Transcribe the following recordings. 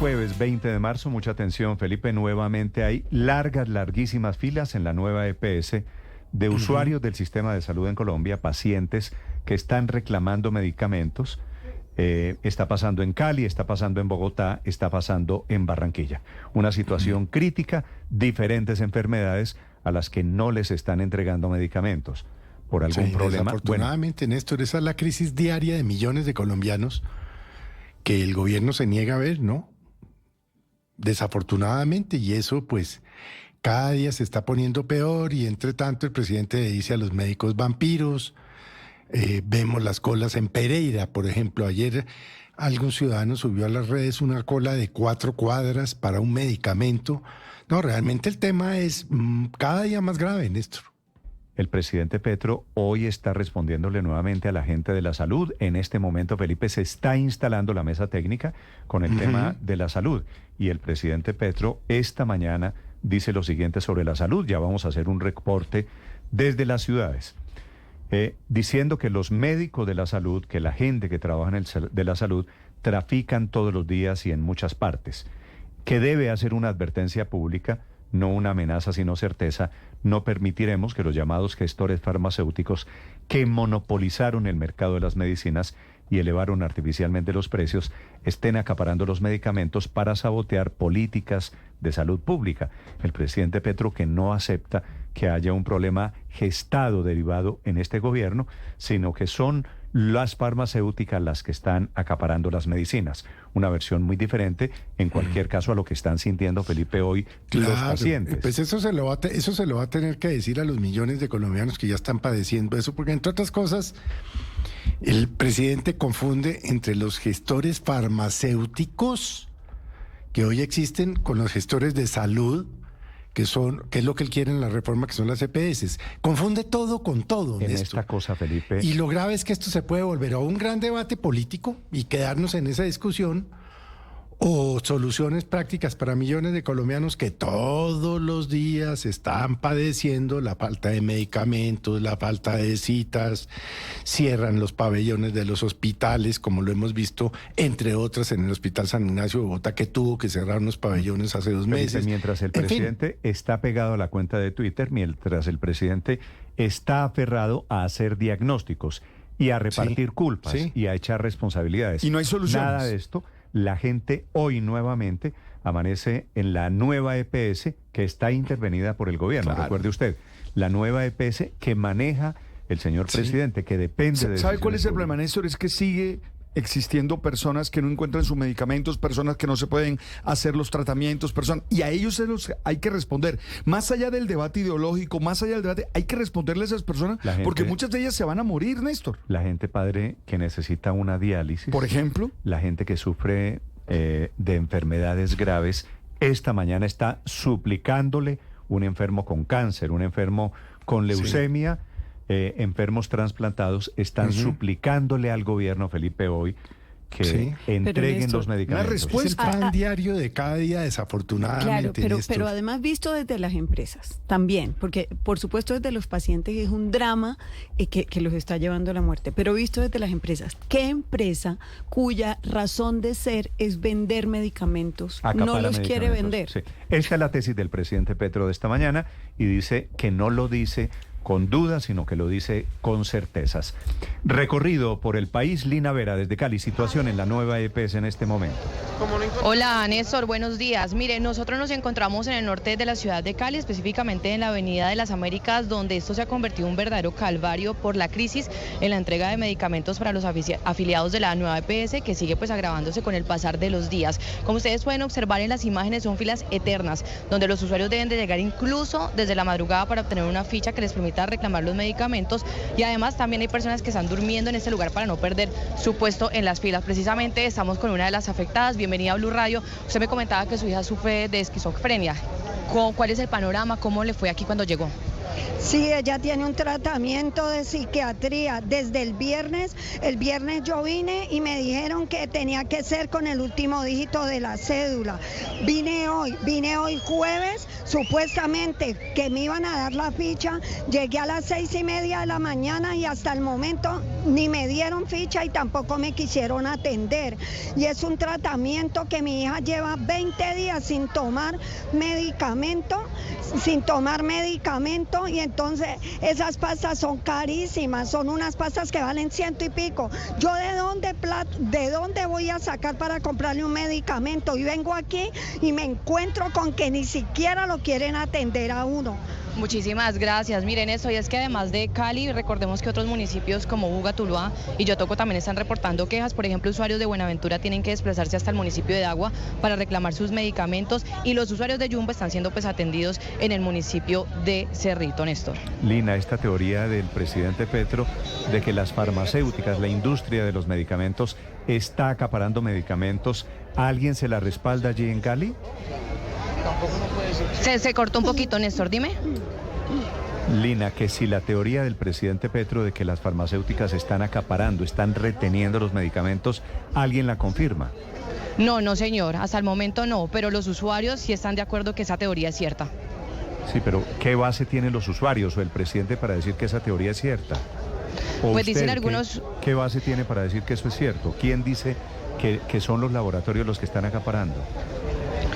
jueves 20 de marzo, mucha atención, Felipe, nuevamente hay larguísimas filas en la nueva EPS de usuarios del sistema de salud en Colombia, pacientes que están reclamando medicamentos. Está pasando en Cali, está pasando en Bogotá, está pasando en Barranquilla. Una situación crítica, diferentes enfermedades a las que no les están entregando medicamentos por algún problema. Desafortunadamente, Néstor, esa es la crisis diaria de millones de colombianos que el gobierno se niega a ver, ¿no? Desafortunadamente, y eso pues cada día se está poniendo peor, y entre tanto el presidente le dice a los médicos vampiros. Vemos las colas en Pereira, por ejemplo. Ayer algún ciudadano subió a las redes una cola de 4 cuadras para un medicamento. No, realmente el tema es cada día más grave, Néstor. El presidente Petro hoy está respondiéndole nuevamente a la gente de la salud. En este momento, Felipe, se está instalando la mesa técnica con el tema de la salud. Y el presidente Petro esta mañana dice lo siguiente sobre la salud. Ya vamos a hacer un reporte desde las ciudades. Diciendo que los médicos de la salud, que la gente que trabaja de la salud, trafican todos los días y en muchas partes. Que debe hacer una advertencia pública, no una amenaza sino certeza. No permitiremos que los llamados gestores farmacéuticos que monopolizaron el mercado de las medicinas y elevaron artificialmente los precios estén acaparando los medicamentos para sabotear políticas de salud pública. El presidente Petro, que no acepta que haya un problema gestado derivado en este gobierno, sino que son las farmacéuticas las que están acaparando las medicinas. Una versión muy diferente, en cualquier caso, a lo que están sintiendo, Felipe, hoy los pacientes. Pues eso se lo va a tener que decir a los millones de colombianos que ya están padeciendo eso, porque entre otras cosas, el presidente confunde entre los gestores farmacéuticos que hoy existen con los gestores de salud, que es lo que él quiere en la reforma, que son las EPS. Confunde todo con todo, en Néstor. Esta cosa, Felipe. Y lo grave es que esto se puede volver a un gran debate político y quedarnos en esa discusión, o soluciones prácticas para millones de colombianos que todos los días están padeciendo la falta de medicamentos, la falta de citas, cierran los pabellones de los hospitales, como lo hemos visto, entre otras, en el Hospital San Ignacio de Bogotá, que tuvo que cerrar unos pabellones hace 2 meses. Mientras el presidente está pegado a la cuenta de Twitter, mientras el presidente está aferrado a hacer diagnósticos y a repartir culpas y a echar responsabilidades. Y no hay soluciones. Nada de esto. La gente hoy nuevamente amanece en la nueva EPS que está intervenida por el gobierno. Claro. Recuerde usted, la nueva EPS que maneja el señor presidente, que depende de... ¿Sabe cuál es el problema, Néstor? Es que sigue existiendo personas que no encuentran sus medicamentos, personas que no se pueden hacer los tratamientos, y a ellos hay que responder. Más allá del debate ideológico, más allá del debate, hay que responderle a esas personas, porque muchas de ellas se van a morir, Néstor. La gente, padre, que necesita una diálisis. Por ejemplo. La gente que sufre de enfermedades graves, esta mañana está suplicándole un enfermo con cáncer, un enfermo con leucemia, enfermos trasplantados, están suplicándole al gobierno, Felipe, hoy que entreguen Néstor, los medicamentos. La respuesta es el pan diario de cada día, desafortunadamente. Claro, pero además visto desde las empresas también, porque por supuesto desde los pacientes es un drama que los está llevando a la muerte, pero visto desde las empresas, ¿qué empresa cuya razón de ser es vender medicamentos no los quiere vender? Sí. Esta es la tesis del presidente Petro de esta mañana, y dice que no lo dice con dudas, sino que lo dice con certezas. Recorrido por el país, Lina Vera, desde Cali, situación en la nueva EPS en este momento. Hola, Néstor, buenos días. Mire, nosotros nos encontramos en el norte de la ciudad de Cali, específicamente en la Avenida de las Américas, donde esto se ha convertido en un verdadero calvario por la crisis en la entrega de medicamentos para los afiliados de la nueva EPS, que sigue pues agravándose con el pasar de los días. Como ustedes pueden observar en las imágenes, son filas eternas, donde los usuarios deben de llegar incluso desde la madrugada para obtener una ficha que les permita reclamar los medicamentos, y además también hay personas que están durmiendo en este lugar para no perder su puesto en las filas. Precisamente estamos con una de las afectadas. Bienvenida a Blue Radio. Usted me comentaba que su hija sufre de esquizofrenia. ¿Cuál es el panorama? ¿Cómo le fue aquí cuando llegó? Sí, ella tiene un tratamiento de psiquiatría desde el viernes. El viernes yo vine y me dijeron que tenía que ser con el último dígito de la cédula. Vine hoy jueves, supuestamente que me iban a dar la ficha. Llegué a las 6:30 de la mañana y hasta el momento ni me dieron ficha y tampoco me quisieron atender. Y es un tratamiento que mi hija lleva 20 días sin tomar medicamento y entonces esas pastas son carísimas, son unas pastas que valen 100 y pico. ¿Yo de dónde voy a sacar para comprarle un medicamento? Y vengo aquí y me encuentro con que ni siquiera lo quieren atender a uno. Muchísimas gracias. Miren eso, y es que además de Cali, recordemos que otros municipios como Buga, Tuluá y Yotoco también están reportando quejas. Por ejemplo, usuarios de Buenaventura tienen que desplazarse hasta el municipio de Dagua para reclamar sus medicamentos, y los usuarios de Yumbo están siendo atendidos en el municipio de Cerrito, Néstor. Lina, esta teoría del presidente Petro de que las farmacéuticas, la industria de los medicamentos, está acaparando medicamentos, ¿alguien se la respalda allí en Cali? Se cortó un poquito, Néstor, dime. Lina, que si la teoría del presidente Petro de que las farmacéuticas están acaparando, están reteniendo los medicamentos, ¿alguien la confirma? No, señor, hasta el momento no, pero los usuarios sí están de acuerdo que esa teoría es cierta. Sí, pero ¿qué base tienen los usuarios o el presidente para decir que esa teoría es cierta? ¿O pues dicen usted, algunos... ¿qué base tiene para decir que eso es cierto? ¿Quién dice que son los laboratorios los que están acaparando?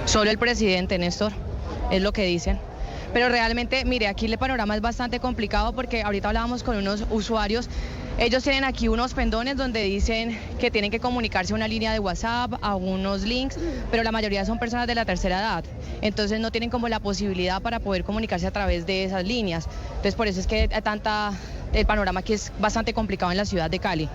Solo el presidente, Néstor, es lo que dicen. Pero realmente, mire, aquí el panorama es bastante complicado porque ahorita hablábamos con unos usuarios. Ellos tienen aquí unos pendones donde dicen que tienen que comunicarse a una línea de WhatsApp, a unos links, pero la mayoría son personas de la tercera edad. Entonces no tienen como la posibilidad para poder comunicarse a través de esas líneas. Entonces por eso es que el panorama aquí es bastante complicado en la ciudad de Cali.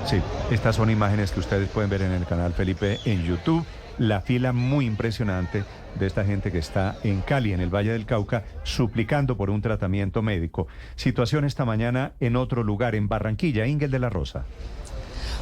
Sí, estas son imágenes que ustedes pueden ver en el canal Felipe en YouTube. La fila muy impresionante de esta gente que está en Cali, en el Valle del Cauca, suplicando por un tratamiento médico. Situación esta mañana en otro lugar, en Barranquilla, Ingel de la Rosa.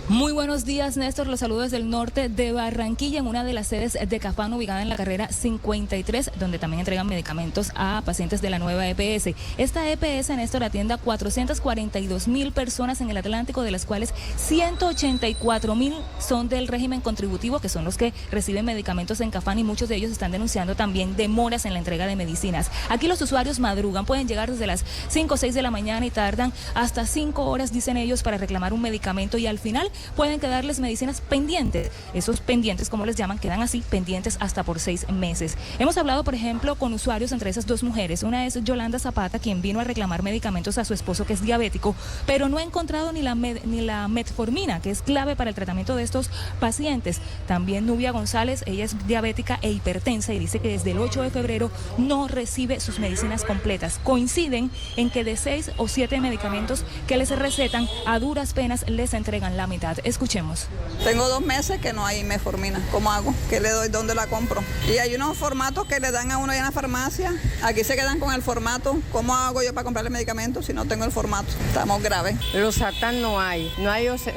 Muy buenos días, Néstor. Los saludos desde el norte de Barranquilla, en una de las sedes de Cafán ubicada en la carrera 53, donde también entregan medicamentos a pacientes de la nueva EPS. Esta EPS, Néstor, atiende a 442.000 personas en el Atlántico, de las cuales 184.000 son del régimen contributivo, que son los que reciben medicamentos en Cafán, y muchos de ellos están denunciando también demoras en la entrega de medicinas. Aquí los usuarios madrugan, pueden llegar desde las 5 o 6 de la mañana y tardan hasta 5 horas, dicen ellos, para reclamar un medicamento, y al final pueden quedarles medicinas pendientes. Esos pendientes, como les llaman, quedan así pendientes hasta por 6 meses. Hemos hablado, por ejemplo, con usuarios, entre esas dos mujeres. Una es Yolanda Zapata, quien vino a reclamar medicamentos a su esposo, que es diabético, pero no ha encontrado ni la metformina, que es clave para el tratamiento de estos pacientes. También Nubia González, ella es diabética e hipertensa, y dice que desde el 8 de febrero no recibe sus medicinas completas. Coinciden en que de 6 o 7 medicamentos que les recetan, a duras penas les entregan la mitad. Escuchemos. Tengo 2 meses que no hay metformina. ¿Cómo hago? ¿Qué le doy? ¿Dónde la compro? Y hay unos formatos que le dan a uno allá en la farmacia. Aquí se quedan con el formato. ¿Cómo hago yo para comprarle medicamentos si no tengo el formato? Estamos graves. Losartán no hay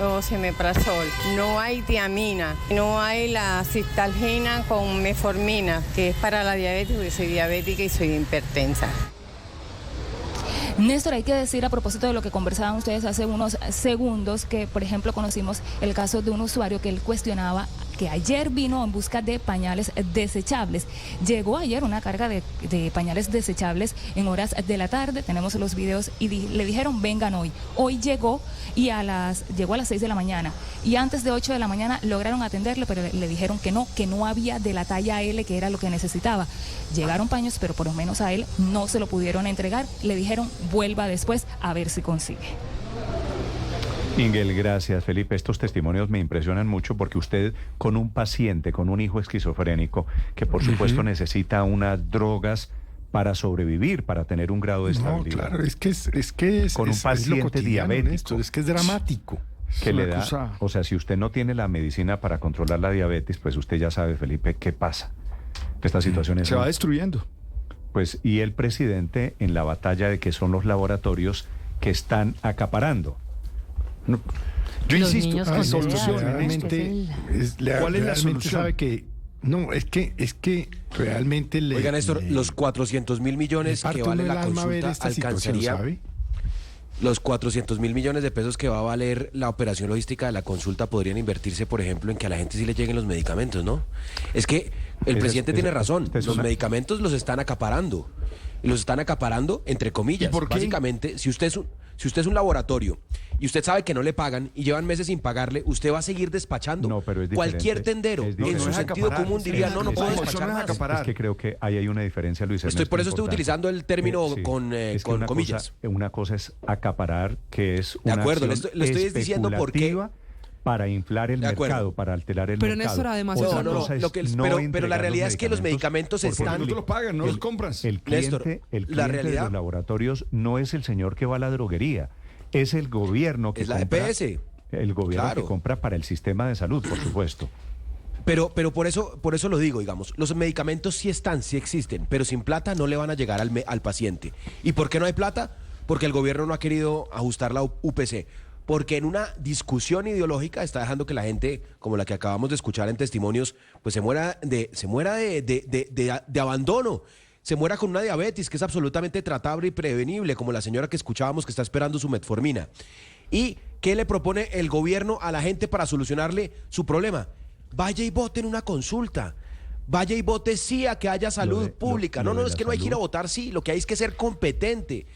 osemeprazol, no hay tiamina, no hay la citalgina con metformina, que es para la diabetes, porque soy diabética y soy hipertensa. Néstor, hay que decir, a propósito de lo que conversaban ustedes hace unos segundos, que por ejemplo conocimos el caso de un usuario que él cuestionaba que ayer vino en busca de pañales desechables. Llegó ayer una carga de pañales desechables en horas de la tarde, tenemos los videos, y le dijeron vengan hoy. Hoy llegó y llegó a las 6 de la mañana, y antes de 8 de la mañana lograron atenderle, pero le dijeron que no había de la talla L, que era lo que necesitaba. Llegaron paños, pero por lo menos a él no se lo pudieron entregar. Le dijeron vuelva después a ver si consigue. Ingel, gracias, Felipe. Estos testimonios me impresionan mucho porque usted, con un paciente, con un hijo esquizofrénico, que por supuesto necesita unas drogas para sobrevivir, para tener un grado de estabilidad. No, claro, es que con un paciente diabético, Néstor, es que es dramático. que le da, o sea, si usted no tiene la medicina para controlar la diabetes, pues usted ya sabe, Felipe, qué pasa. Esta situación se va destruyendo. Pues, y el presidente en la batalla de que son los laboratorios que están acaparando. Yo insisto, ¿Cuál es la solución? ¿Sabe que No, es que realmente Oiga, Néstor, los 400.000 millones que vale la consulta alcanzaría... ¿sabe? Los 400.000 millones de pesos que va a valer la operación logística de la consulta podrían invertirse, por ejemplo, en que a la gente sí le lleguen los medicamentos, ¿no? Es que el presidente tiene razón. Los medicamentos los están acaparando. Y los están acaparando, entre comillas. ¿Y por qué? Básicamente, si usted es un laboratorio y usted sabe que no le pagan y llevan meses sin pagarle, usted va a seguir despachando. No, pero es diferente. Cualquier tendero, en su sentido común, diría, no puedo despachar más. Es que creo que ahí hay una diferencia, Luis Ernesto. Por eso estoy utilizando el término con comillas. Una cosa es acaparar, que es una de acuerdo, acción le estoy diciendo por qué. Para inflar el mercado, para alterar el pero mercado. Néstor, además... Pero la realidad es que los medicamentos están... No te los pagan, no los compras. El cliente de los laboratorios no es el señor que va a la droguería, es el gobierno que compra... Es la EPS. El gobierno que compra para el sistema de salud, por supuesto. Pero por eso lo digo, digamos, los medicamentos sí están, sí existen, pero sin plata no le van a llegar al paciente. ¿Y por qué no hay plata? Porque el gobierno no ha querido ajustar la UPC. Porque en una discusión ideológica está dejando que la gente, como la que acabamos de escuchar en testimonios, pues se muera de abandono, se muera con una diabetes que es absolutamente tratable y prevenible, como la señora que escuchábamos que está esperando su metformina. ¿Y qué le propone el gobierno a la gente para solucionarle su problema? Vaya y vote en una consulta. Vaya y vote sí a que haya salud pública. No, es que no hay que ir a votar sí, lo que hay es que ser competente.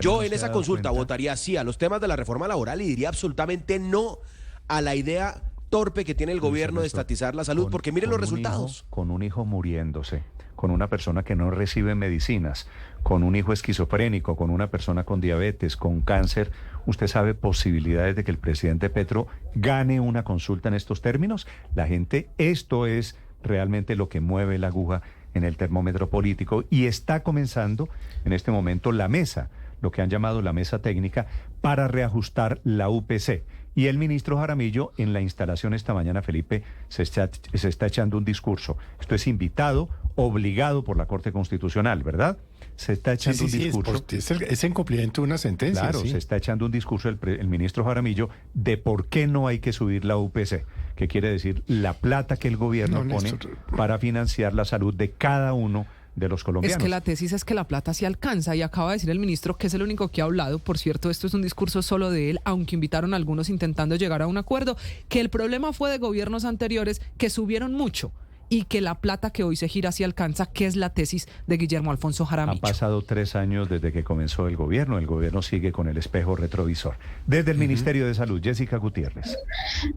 Yo en esa consulta votaría sí a los temas de la reforma laboral y diría absolutamente no a la idea torpe que tiene el gobierno de estatizar la salud, porque miren los resultados. Con un hijo muriéndose, con una persona que no recibe medicinas, con un hijo esquizofrénico, con una persona con diabetes, con cáncer, ¿usted sabe posibilidades de que el presidente Petro gane una consulta en estos términos? La gente, esto es realmente lo que mueve la aguja en el termómetro político, y está comenzando en este momento la mesa, lo que han llamado la mesa técnica, para reajustar la UPC. Y el ministro Jaramillo en la instalación esta mañana, Felipe, se está echando un discurso. Esto es invitado, obligado por la Corte Constitucional, ¿verdad? Se está echando un discurso. Es en cumplimiento de una sentencia. Claro, se está echando un discurso el ministro Jaramillo de por qué no hay que subir la UPC, que quiere decir la plata que el gobierno pone para financiar la salud de cada uno de los colombianos. Es que la tesis es que la plata sí alcanza, y acaba de decir el ministro, que es el único que ha hablado, por cierto, esto es un discurso solo de él, aunque invitaron a algunos intentando llegar a un acuerdo, que el problema fue de gobiernos anteriores que subieron mucho y que la plata que hoy se gira sí alcanza, que es la tesis de Guillermo Alfonso Jaramillo. Han pasado 3 años desde que comenzó el gobierno sigue con el espejo retrovisor. Desde el Ministerio de Salud, Jessica Gutiérrez.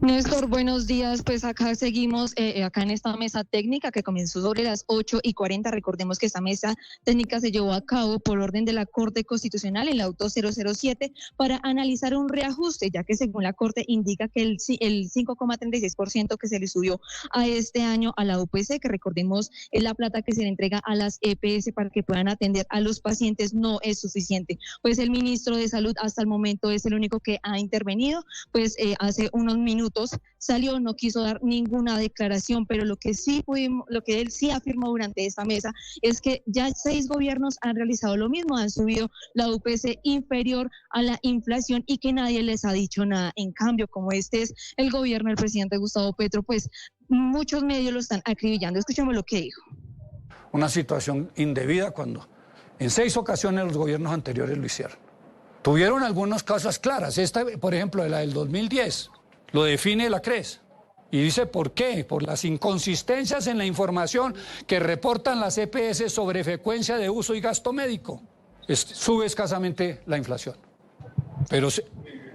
Néstor, buenos días, pues acá seguimos, acá en esta mesa técnica que comenzó sobre las 8:40, recordemos que esta mesa técnica se llevó a cabo por orden de la Corte Constitucional en el auto 007 para analizar un reajuste, ya que según la Corte indica que el 5,36% que se le subió a este año a la UPC, que recordemos es la plata que se le entrega a las EPS para que puedan atender a los pacientes, no es suficiente. Pues el ministro de Salud hasta el momento es el único que ha intervenido, pues hace unos minutos salió, no quiso dar ninguna declaración, pero lo que él sí afirmó durante esta mesa es que ya 6 gobiernos han realizado lo mismo, han subido la UPC inferior a la inflación y que nadie les ha dicho nada. En cambio, como este es el gobierno del presidente Gustavo Petro, pues muchos medios lo están acribillando. Escuchemos lo que dijo. Una situación indebida cuando en 6 ocasiones los gobiernos anteriores lo hicieron. Tuvieron algunas causas claras. Esta, por ejemplo, la del 2010, lo define la CRES. Y dice por qué, por las inconsistencias en la información que reportan las EPS sobre frecuencia de uso y gasto médico. Sube escasamente la inflación. Pero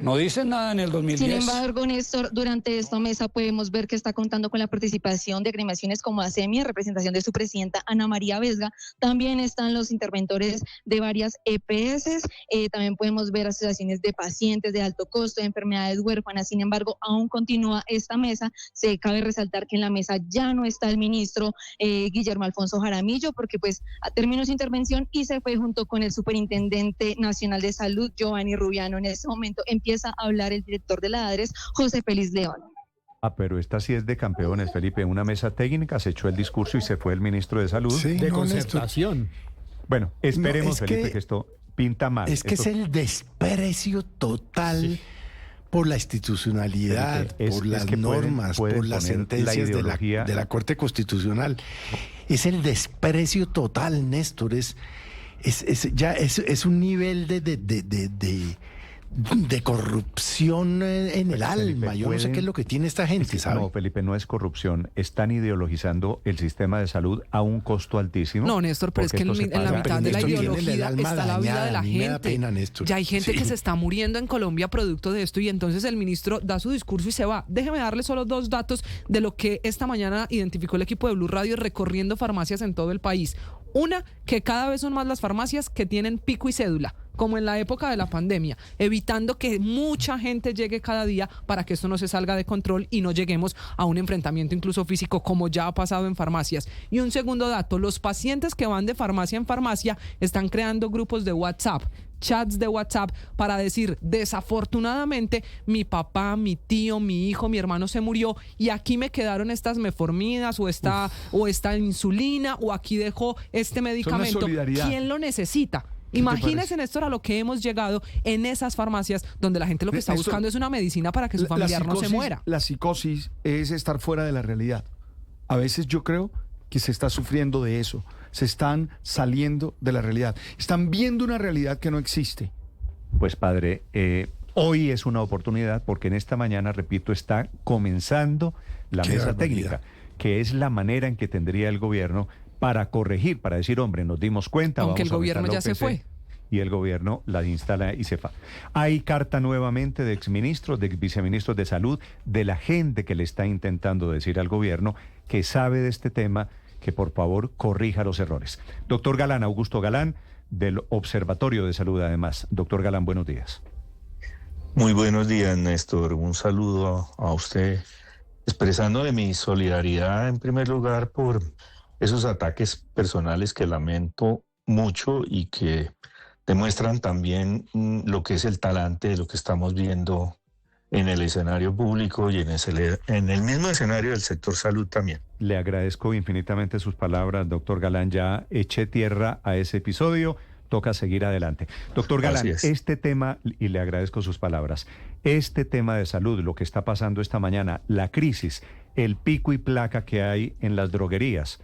no dicen nada en el 2010. Sin embargo, Néstor, durante esta mesa podemos ver que está contando con la participación de agremiaciones como ASEMI, en representación de su presidenta Ana María Vesga. También están los interventores de varias EPS. También podemos ver asociaciones de pacientes de alto costo, de enfermedades huérfanas. Sin embargo, aún continúa esta mesa. Se cabe resaltar que en la mesa ya no está el ministro Guillermo Alfonso Jaramillo, porque pues terminó su intervención y se fue junto con el superintendente nacional de salud, Giovanni Rubiano. En este momento empieza a hablar el director de la ADRES, José Félix León. Pero esta sí es de campeones, Felipe. Una mesa técnica, se echó el discurso y se fue el ministro de Salud. Sí, de concertación. Bueno, esperemos, Felipe, que esto pinta mal. Es que es el desprecio total por la institucionalidad, por las normas, por las sentencias de la Corte Constitucional. Es el desprecio total, Néstor. Es un nivel de corrupción en el alma. Yo no sé qué es lo que tiene esta gente, ¿sabe? No, Felipe, no es corrupción. Están ideologizando el sistema de salud a un costo altísimo. No, Néstor, pero es que en la mitad de la ideología está la vida de la gente. Me da pena, Néstor. Ya hay gente que se está muriendo en Colombia producto de esto y entonces el ministro da su discurso y se va. Déjeme darle solo 2 datos de lo que esta mañana identificó el equipo de Blue Radio recorriendo farmacias en todo el país. Una, que cada vez son más las farmacias que tienen pico y cédula, como en la época de la pandemia, evitando que mucha gente llegue cada día para que esto no se salga de control y no lleguemos a un enfrentamiento incluso físico como ya ha pasado en farmacias. Y un segundo dato, los pacientes que van de farmacia en farmacia están creando grupos de WhatsApp, chats de WhatsApp para decir, desafortunadamente mi papá, mi tío, mi hijo, mi hermano se murió y aquí me quedaron estas metforminas o esta insulina o aquí dejó este medicamento. ¿Quién lo necesita? Imagínense, Néstor, a lo que hemos llegado en esas farmacias donde la gente lo que está buscando es una medicina para que su familiar no se muera. La psicosis es estar fuera de la realidad. A veces yo creo que se está sufriendo de eso. Se están saliendo de la realidad. Están viendo una realidad que no existe. Pues padre, hoy es una oportunidad porque en esta mañana, repito, está comenzando la mesa técnica, que es la manera en que tendría el gobierno para corregir, para decir, hombre, nos dimos cuenta. Aunque vamos el gobierno ya se fue. Y el gobierno la instala y se va. Hay carta nuevamente de exministros, de viceministros de salud, de la gente que le está intentando decir al gobierno que sabe de este tema, que por favor corrija los errores. Doctor Galán, Augusto Galán, del Observatorio de Salud además. Doctor Galán, buenos días. Muy buenos días, Néstor. Un saludo a usted, expresándole mi solidaridad en primer lugar por esos ataques personales que lamento mucho y que demuestran también lo que es el talante de lo que estamos viendo en el escenario público y en el mismo escenario del sector salud también. Le agradezco infinitamente sus palabras, doctor Galán. Ya eché tierra a ese episodio, toca seguir adelante. Doctor Galán, este tema, y le agradezco sus palabras, este tema de salud, lo que está pasando esta mañana, la crisis, el pico y placa que hay en las droguerías,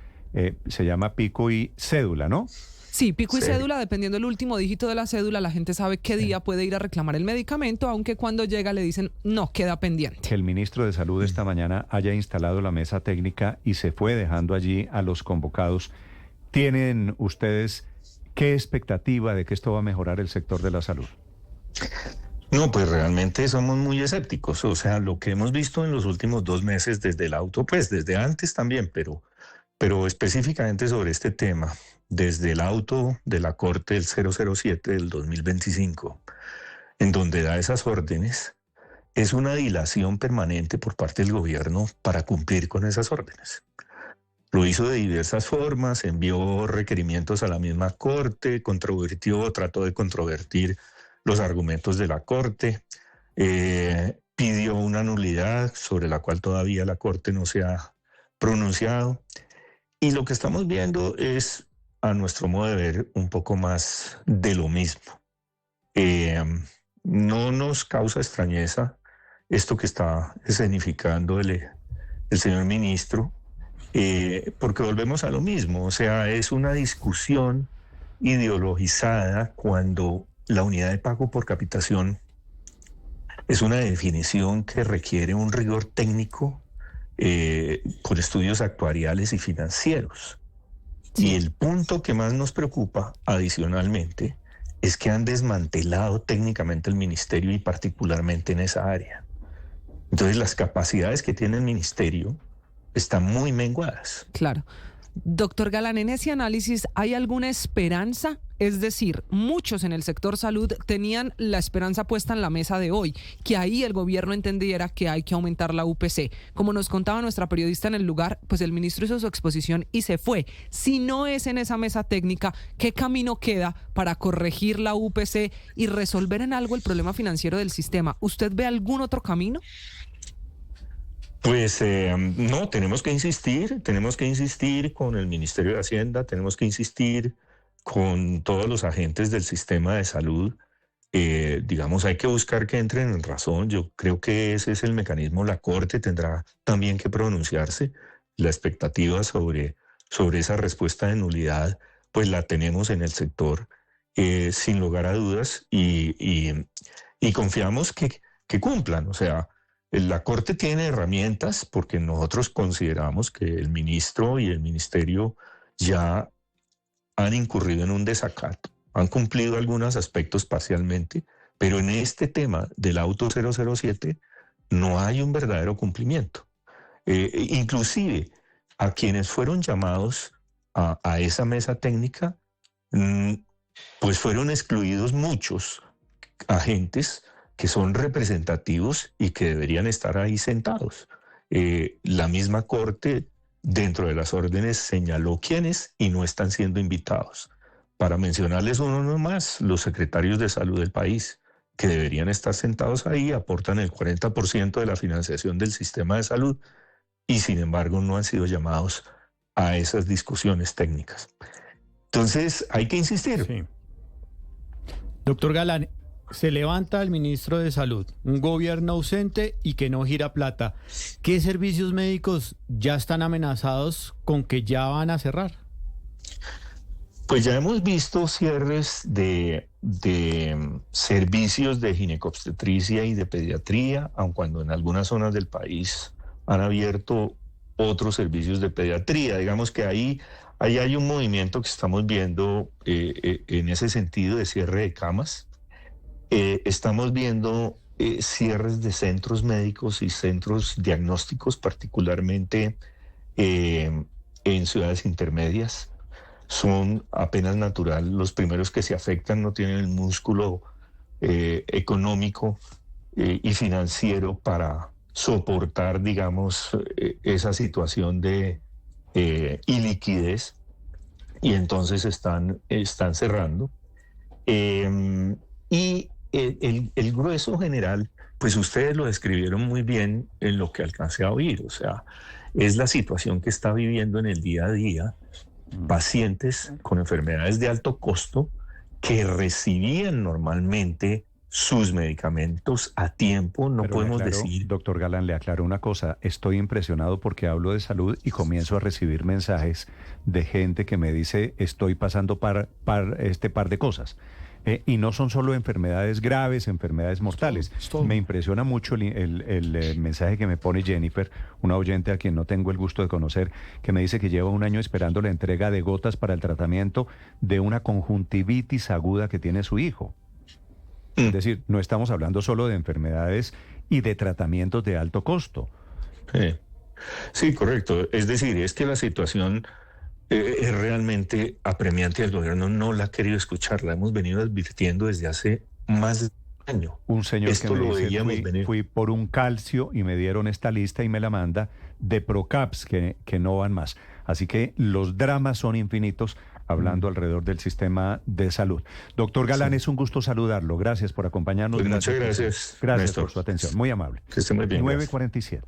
se llama pico y cédula, ¿no? Sí, pico y cédula, dependiendo del último dígito de la cédula, la gente sabe qué día puede ir a reclamar el medicamento, aunque cuando llega le dicen, no, queda pendiente. Que el ministro de Salud esta mañana haya instalado la mesa técnica y se fue dejando allí a los convocados. ¿Tienen ustedes qué expectativa de que esto va a mejorar el sector de la salud? No, pues realmente somos muy escépticos. O sea, lo que hemos visto en los últimos 2 meses desde el auto, pues desde antes también, pero específicamente sobre este tema, desde el auto de la Corte del 007 del 2025, en donde da esas órdenes, es una dilación permanente por parte del gobierno para cumplir con esas órdenes. Lo hizo de diversas formas, envió requerimientos a la misma Corte, trató de controvertir los argumentos de la Corte, pidió una nulidad sobre la cual todavía la Corte no se ha pronunciado. Y lo que estamos viendo es, a nuestro modo de ver, un poco más de lo mismo. No nos causa extrañeza esto que está escenificando el señor ministro, porque volvemos a lo mismo. O sea, es una discusión ideologizada cuando la unidad de pago por capitación es una definición que requiere un rigor técnico por estudios actuariales y financieros. Y el punto que más nos preocupa adicionalmente es que han desmantelado técnicamente el ministerio y particularmente en esa área. Entonces las capacidades que tiene el ministerio están muy menguadas. Claro. Doctor Galán, en ese análisis, ¿hay alguna esperanza? Es decir, muchos en el sector salud tenían la esperanza puesta en la mesa de hoy, que ahí el gobierno entendiera que hay que aumentar la UPC. Como nos contaba nuestra periodista en el lugar, pues el ministro hizo su exposición y se fue. Si no es en esa mesa técnica, ¿qué camino queda para corregir la UPC y resolver en algo el problema financiero del sistema? ¿Usted ve algún otro camino? Pues no, tenemos que insistir con el Ministerio de Hacienda, tenemos que insistir con todos los agentes del sistema de salud digamos, hay que buscar que entren en razón. Yo creo que ese es el mecanismo. La Corte tendrá también que pronunciarse. La expectativa sobre esa respuesta de nulidad, pues la tenemos en el sector, sin lugar a dudas, y confiamos que cumplan. O sea, la Corte tiene herramientas porque nosotros consideramos que el ministro y el ministerio ya han incurrido en un desacato. Han cumplido algunos aspectos parcialmente, pero en este tema del auto 007 no hay un verdadero cumplimiento. Inclusive a quienes fueron llamados a esa mesa técnica, pues fueron excluidos muchos agentes que son representativos y que deberían estar ahí sentados. La misma Corte, dentro de las órdenes, señaló quiénes y no están siendo invitados. Para mencionarles uno nomás, los secretarios de salud del país, que deberían estar sentados ahí, aportan el 40% de la financiación del sistema de salud y sin embargo no han sido llamados a esas discusiones técnicas. Entonces hay que insistir. Sí. Doctor Galán, se levanta el ministro de Salud, un gobierno ausente y que no gira plata. ¿Qué servicios médicos ya están amenazados con que ya van a cerrar? Pues ya hemos visto cierres de servicios de ginecobstetricia y de pediatría, aun cuando en algunas zonas del país han abierto otros servicios de pediatría. Digamos que ahí hay un movimiento que estamos viendo en ese sentido de cierre de camas. Estamos viendo cierres de centros médicos y centros diagnósticos, particularmente en ciudades intermedias. Son apenas natural. Los primeros que se afectan no tienen el músculo económico y financiero para soportar, digamos, esa situación de iliquidez, y entonces están cerrando. Y el grueso general, pues ustedes lo describieron muy bien en lo que alcancé a oír. O sea, es la situación que está viviendo en el día a día pacientes con enfermedades de alto costo que recibían normalmente sus medicamentos a tiempo. No Pero podemos le aclaro, decir... Doctor Galán, le aclaro una cosa. Estoy impresionado porque hablo de salud y comienzo a recibir mensajes de gente que me dice estoy pasando este par de cosas. Y no son solo enfermedades graves, enfermedades mortales. Me impresiona mucho el mensaje que me pone Jennifer, una oyente a quien no tengo el gusto de conocer, que me dice que lleva un año esperando la entrega de gotas para el tratamiento de una conjuntivitis aguda que tiene su hijo. Es decir, no estamos hablando solo de enfermedades y de tratamientos de alto costo. Sí, correcto. Es decir, es que la situación es realmente apremiante. El gobierno no la ha querido escuchar. La hemos venido advirtiendo desde hace más de un año. Un señor Esto que me lo dice, veíamos venir. fui por un calcio y me dieron esta lista y me la manda de Procaps que no van más. Así que los dramas son infinitos hablando alrededor del sistema de salud. Doctor Galán, es un gusto saludarlo. Gracias por acompañarnos. Pues muchas gracias. Gracias Néstor. por su atención. Muy amable. Que esté muy bien. 9:47.